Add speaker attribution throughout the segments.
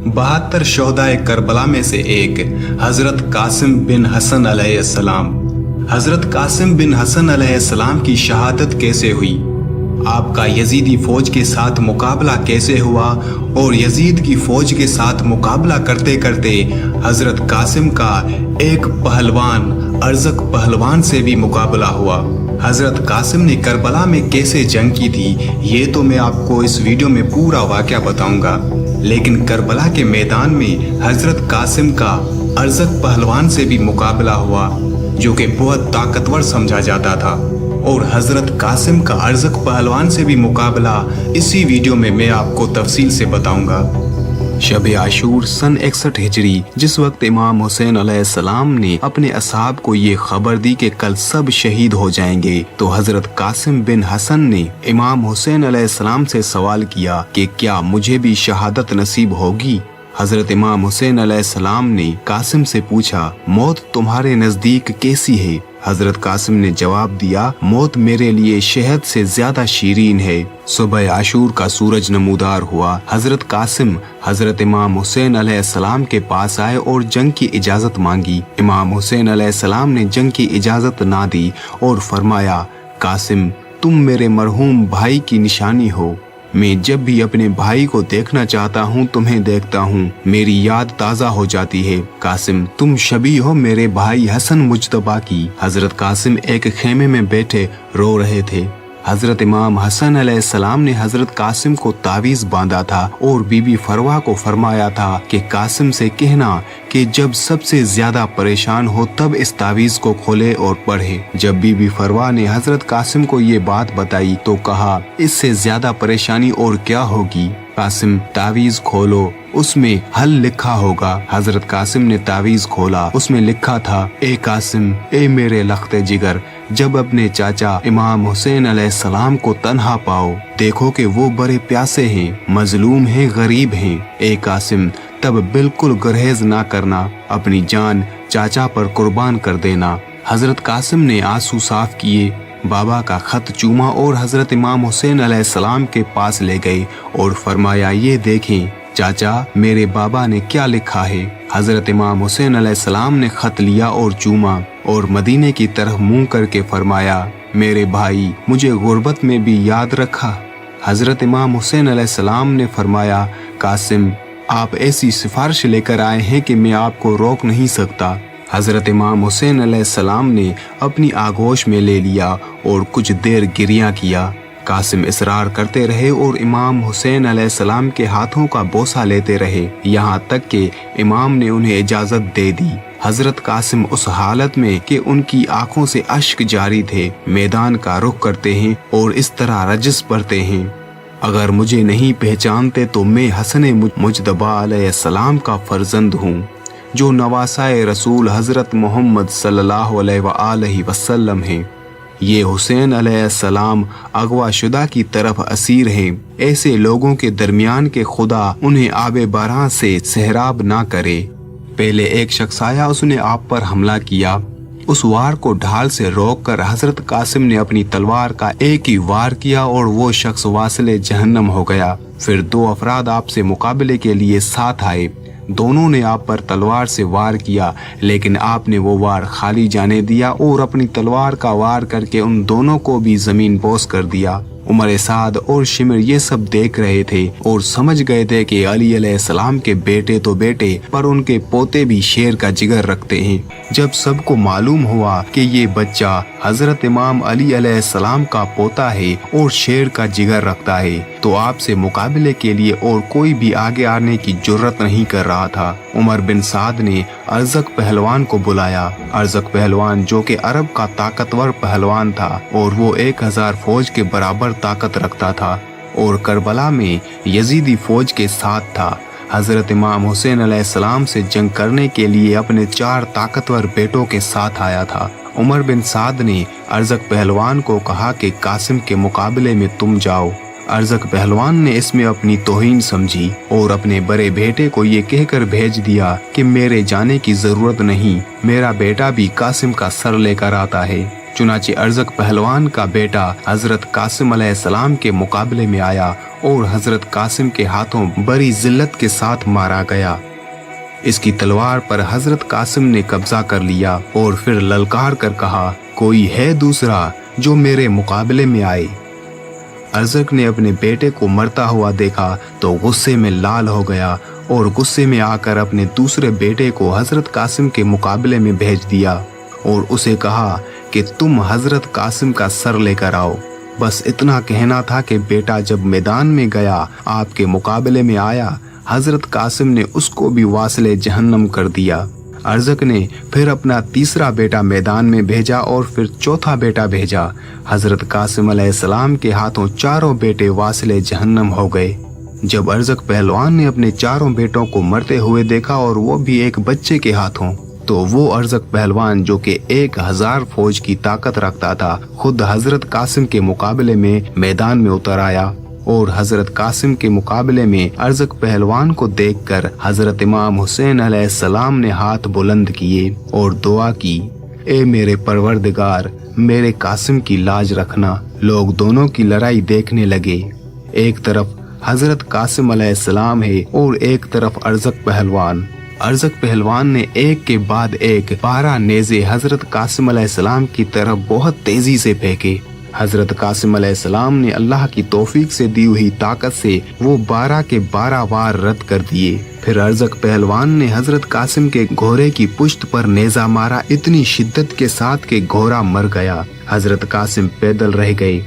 Speaker 1: 72 शोहदाए Karbala में से एक हजरत कासिम बिन हसन अलैहिस्सलाम। हजरत कासिम बिन हसन अलैहिस्सलाम की शहादत कैसे हुई, आपका यजीदी फौज के साथ मुकाबला कैसे हुआ और यजीद की फौज के साथ मुकाबला करते करते हजरत कासिम का एक पहलवान अरजक पहलवान से भी मुकाबला हुआ। हजरत कासिम ने करबला में कैसे जंग की थी, ये तो मैं आपको इस वीडियो में पूरा वाकया बताऊंगा। लेकिन करबला के मैदान में हजरत कासिम का अरजक पहलवान से भी मुकाबला हुआ, जो कि बहुत ताकतवर समझा जाता था। और हजरत कासिम का अरजक पहलवान से भी मुकाबला इसी वीडियो में मैं आपको तफसील से बताऊंगा। शब आशूर सन 61 हिजरी, जिस वक्त इमाम हुसैन अलैहिस्सलाम ने अपने असहाब को ये खबर दी कि कल सब शहीद हो जाएंगे, तो हजरत कासिम बिन हसन ने इमाम हुसैन अलैहिस्सलाम से सवाल किया कि क्या मुझे भी शहादत नसीब होगी। हजरत इमाम हुसैन अलैहिस्सलाम ने कासिम से पूछा, मौत तुम्हारे नजदीक कैसी है। हजरत कासिम ने जवाब दिया, मौत मेरे लिए शहद से ज्यादा शीरीन है। सुबह आशूर का सूरज नमूदार हुआ। हजरत कासिम हजरत इमाम हुसैन अलैहिस्सलाम के पास आए और जंग की इजाजत मांगी। इमाम हुसैन अलैहिस्सलाम ने जंग की इजाजत ना दी और फरमाया, कासिम तुम मेरे मरहूम भाई की निशानी हो। मैं जब भी अपने भाई को देखना चाहता हूँ तुम्हें देखता हूँ, मेरी याद ताज़ा हो जाती है। कासिम तुम शबी हो मेरे भाई हसन मुज्तबा की। हजरत कासिम एक खेमे में बैठे रो रहे थे। हजरत इमाम हसन अलैहिस्सलाम ने हजरत कासिम को तावीज़ बांधा था और बीबी फरवा को फरमाया था कि कासिम से कहना कि जब सबसे ज्यादा परेशान हो तब इस तावीज़ को खोले और पढ़े। जब बीबी फरवा ने हजरत कासिम को ये बात बताई तो कहा, इससे ज्यादा परेशानी और क्या होगी। कासिम तावीज़ खोलो, उसमें हल लिखा होगा। हजरत कासिम ने तावीज़ खोला, उसमें लिखा था, ए कासिम ए मेरे लख्ते जिगर, जब अपने चाचा इमाम हुसैन अलैहिस्सलाम को तन्हा पाओ, देखो कि वो बड़े प्यासे हैं, मजलूम हैं, गरीब हैं। ए कासिम तब बिल्कुल गुरेज ना करना, अपनी जान चाचा पर कुर्बान कर देना। हजरत कासिम ने आंसू साफ किए, बाबा का खत चूमा और हजरत इमाम हुसैन अलैहिस्सलाम के पास ले गए और फरमाया, ये देखें चाचा मेरे बाबा ने क्या लिखा है। हजरत इमाम हुसैन अलैहिस्सलाम ने खत लिया और चूमा और मदीने की तरफ मुंह करके फरमाया, मेरे भाई मुझे गुर्बत में भी याद रखा। हजरत इमाम हुसैन अलैहिस्सलाम ने फरमाया, कासिम आप ऐसी सिफारिश लेकर आए हैं कि मैं आपको रोक नहीं सकता। हजरत इमाम हुसैन अलैहिस्सलाम ने अपनी आगोश में ले लिया और कुछ देर गिरिया किया। कासिम इसरार करते रहे और इमाम हुसैन अलैहिस्सलाम के हाथों का बोसा लेते रहे, यहाँ तक कि इमाम ने उन्हें इजाजत दे दी। हजरत कासिम उस हालत में कि उनकी आंखों से अश्क जारी थे, मैदान का रुख करते हैं और इस तरह रजिस पढ़ते हैं, अगर मुझे नहीं पहचानते तो मैं हसन मुज्तबा अलैहिस्सलाम का फर्जंद हूँ, जो नवासाए रसूल हजरत मोहम्मद सल्लल्लाहु अलैहि वसल्लम हैं। ये हुसैन अलैहिस्सलाम अगवा शुदा की तरफ असीर हैं। ऐसे लोगों के दरमियान के खुदा उन्हें आबे बारह से सहराब ना करे। पहले एक शख्स आया, उसने आप पर हमला किया। उस वार को ढाल से रोककर हजरत कासिम ने अपनी तलवार का एक ही वार किया और वो शख्स वासिले जहन्नम हो गया। फिर दो अफराद आपसे मुकाबले के लिए साथ आए, दोनों ने आप पर तलवार से वार किया, लेकिन आपने वो वार खाली जाने दिया और अपनी तलवार का वार करके उन दोनों को भी जमीन बोस कर दिया। उमर साद और शिमर ये सब देख रहे थे और समझ गए थे कि अली अलैहिस्सलाम के बेटे तो बेटे पर उनके पोते भी शेर का जिगर रखते हैं। जब सबको मालूम हुआ कि ये बच्चा हजरत इमाम अली अलैहिस्सलाम का पोता है और शेर का जिगर रखता है, तो आपसे मुकाबले के लिए और कोई भी आगे आने की जुर्रत नहीं कर रहा था। उमर बिन साद ने अरजक पहलवान को बुलाया। अरजक पहलवान जो कि अरब का ताकतवर पहलवान था और वो 1000 फौज के बराबर ताकत रखता था और करबला में यजीदी फौज के साथ था। हजरत इमाम हुसैन अलैहिस्सलाम से जंग करने के लिए अपने 4 ताकतवर बेटों के साथ आया था। उमर बिन साद ने अरजक पहलवान को कहा कि कासिम के मुकाबले में तुम जाओ। अरजक पहलवान ने इसमें अपनी तौहीन समझी और अपने बड़े बेटे को ये कहकर भेज दिया कि मेरे जाने की जरूरत नहीं, मेरा बेटा भी कासिम का सर लेकर आता है। चुनाचे अर्ज़क पहलवान का बेटा हजरत कासिम अलैहिस्सलाम के मुकाबले में आया और हजरत कासिम के हाथों बड़ी जिल्लत के साथ मारा गया। इसकी तलवार पर हजरत कासिम ने कब्जा कर लिया और फिर ललकार कर कहा, कोई है दूसरा जो मेरे मुकाबले में आए। अर्ज़क ने अपने बेटे को मरता हुआ देखा तो गुस्से में लाल हो गया और गुस्से में आकर अपने दूसरे बेटे को हजरत कासिम के मुकाबले में भेज दिया और उसे कहा कि तुम हजरत कासिम का सर लेकर आओ। बस इतना कहना था कि बेटा जब मैदान में गया, आपके मुकाबले में आया, हजरत कासिम ने उसको भी वासिले जहन्नम कर दिया। अर्ज़क ने फिर अपना तीसरा बेटा मैदान में भेजा और फिर चौथा बेटा भेजा। हजरत कासिम अलैहिस्सलाम के हाथों चारों बेटे वासिले जहन्नम हो गए। जब अर्ज़क पहलवान ने अपने चारों बेटों को मरते हुए देखा और वो भी एक बच्चे के हाथों, तो वो अर्ज़क पहलवान जो कि 1000 फौज की ताकत रखता था, खुद हजरत कासिम के मुकाबले में मैदान में उतर आया और हजरत कासिम के मुकाबले में अर्ज़क पहलवान को देखकर हजरत इमाम हुसैन अलैहिस्सलाम ने हाथ बुलंद किए और दुआ की, ए मेरे परवरदिगार, मेरे कासिम की लाज रखना। लोग दोनों की लड़ाई देखने लगे। एक तरफ हजरत कासिम अलैहिस्सलाम है और एक तरफ अर्ज़क पहलवान। अर्ज़क पहलवान ने एक के बाद एक 12 नेज़े हजरत कासिम अलैहिस्सलाम की तरफ बहुत तेजी से फेंके। हजरत कासिम अलैहिस्सलाम ने अल्लाह की तौफीक से दी हुई ताकत से वो 12 के 12 वार रद्द कर दिए। फिर अर्ज़क पहलवान ने हजरत कासिम के घोड़े की पुश्त पर नेज़ा मारा इतनी शिद्दत के साथ कि घोड़ा मर गया। हजरत कासिम पैदल रह गए।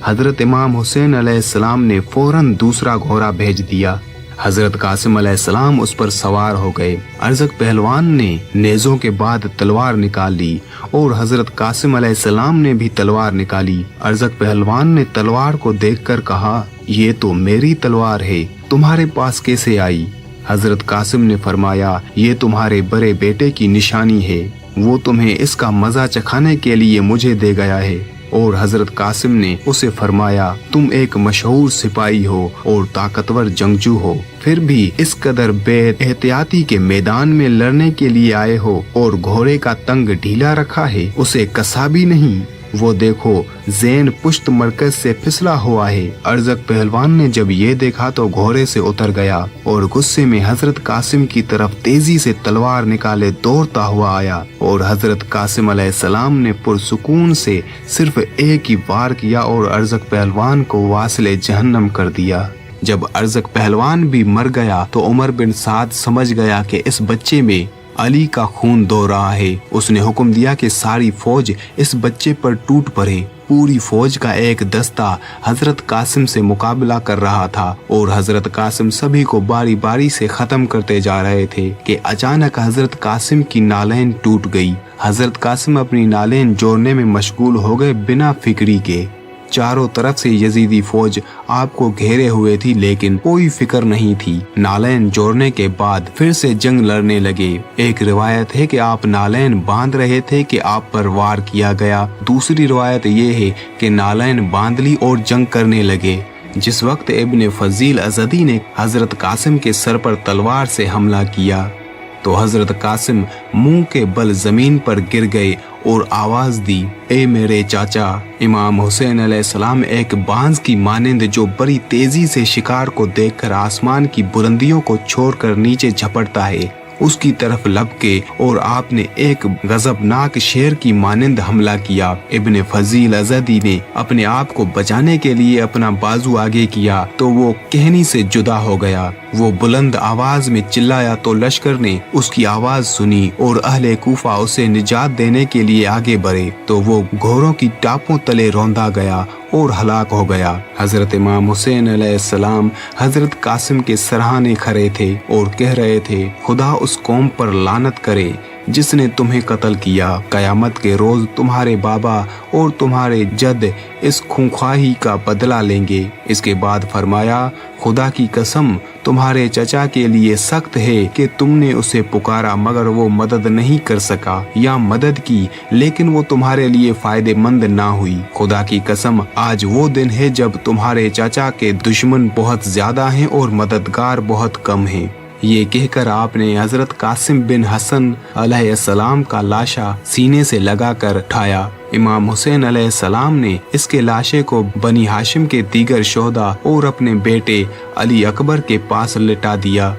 Speaker 1: हजरत इमाम हुसैन अलैहिस्सलाम ने फौरन दूसरा घोड़ा भेज दिया। हजरत कासिम अलैहिस्सलाम उस पर सवार हो गए। अर्ज़क पहलवान ने नेज़ों के बाद तलवार निकाल ली और हजरत कासिम अलैहिस्सलाम ने भी तलवार निकाली। अर्ज़क पहलवान ने तलवार को देखकर कहा, ये तो मेरी तलवार है, तुम्हारे पास कैसे आई? हजरत कासिम ने फरमाया, ये तुम्हारे बड़े बेटे की निशानी है, वो तुम्हें इसका मजा चखाने के लिए मुझे दे गया है। और हजरत कासिम ने उसे फरमाया, तुम एक मशहूर सिपाही हो और ताकतवर जंगजू हो, फिर भी इस कदर बेएहतियाती के मैदान में लड़ने के लिए आए हो और घोड़े का तंग ढीला रखा है, उसे कसा भी नहीं। वो देखो ज़ैन पुश्त मरकज से फिसला हुआ है। अर्ज़क पहलवान ने जब ये देखा तो घोड़े से उतर गया और गुस्से में हजरत कासिम की तरफ तेजी से तलवार निकाले दौड़ता हुआ आया और हजरत कासिम अलैहिस्सलाम ने पुरसुकून से सिर्फ एक ही वार किया और अर्ज़क पहलवान को वासिले जहन्नम कर दिया। जब अर्ज़क पहलवान भी मर गया तो उमर बिन साद समझ गया कि इस बच्चे में अली का खून दौड़ रहा है। उसने हुक्म दिया कि सारी फौज इस बच्चे पर टूट पड़े। पूरी फौज का एक दस्ता हजरत कासिम से मुकाबला कर रहा था और हजरत कासिम सभी को बारी बारी से खत्म करते जा रहे थे कि अचानक हजरत कासिम की नालैन टूट गई। हजरत कासिम अपनी नालैन जोड़ने में मशगूल हो गए बिना फिक्री के। चारों तरफ से यजीदी फौज आपको घेरे हुए थी लेकिन कोई फिक्र नहीं थी। नालैन जोड़ने के बाद फिर से जंग लड़ने लगे। एक रिवायत है कि आप नालैन बांध रहे थे कि आप पर वार किया गया। दूसरी रिवायत ये है कि नालैन बांध ली और जंग करने लगे। जिस वक्त इब्न फजील अज़दी ने हजरत कासिम के सर पर तलवार से हमला किया तो हजरत कासिम मुंह के बल जमीन पर गिर गए और आवाज दी, ए मेरे चाचा। इमाम हुसैन अलैहिस्सलाम एक बांस की मानिंद जो बड़ी तेजी से शिकार को देखकर आसमान की बुलंदियों को छोड़कर नीचे झपटता है, उसकी तरफ लपके और आपने एक गजबनाक शेर की मानिंद हमला किया। इब्न फजील अज़दी ने अपने आप को बचाने के लिए अपना बाजू आगे किया तो वो कहनी से जुदा हो गया। वो बुलंद आवाज में चिल्लाया तो लश्कर ने उसकी आवाज सुनी और अहले कूफा उसे निजात देने के लिए आगे बढ़े तो वो घोड़ों की टापों तले रौंदा गया और हलाक हो गया। हजरत इमाम हुसैन अलैहिस्सलाम हजरत कासिम के सराहने खड़े थे और कह रहे थे, खुदा उस कौम पर लानत करे जिसने तुम्हें कत्ल किया। कयामत के रोज तुम्हारे बाबा और तुम्हारे जद इस खूंखाही का बदला लेंगे। इसके बाद फरमाया, खुदा की कसम तुम्हारे चचा के लिए सख्त है कि तुमने उसे पुकारा मगर वो मदद नहीं कर सका, या मदद की लेकिन वो तुम्हारे लिए फायदेमंद ना हुई। खुदा की कसम आज वो दिन है जब तुम्हारे चाचा के दुश्मन बहुत ज्यादा हैं और मददगार बहुत कम हैं। یہ کہہ کر آپ نے حضرت قاسم بن حسن علیہ السلام کا لاشا سینے سے لگا کر اٹھایا۔ امام حسین علیہ السلام نے اس کے لاشے کو بنی ہاشم کے دیگر شہداء اور اپنے بیٹے علی اکبر کے پاس لٹا دیا۔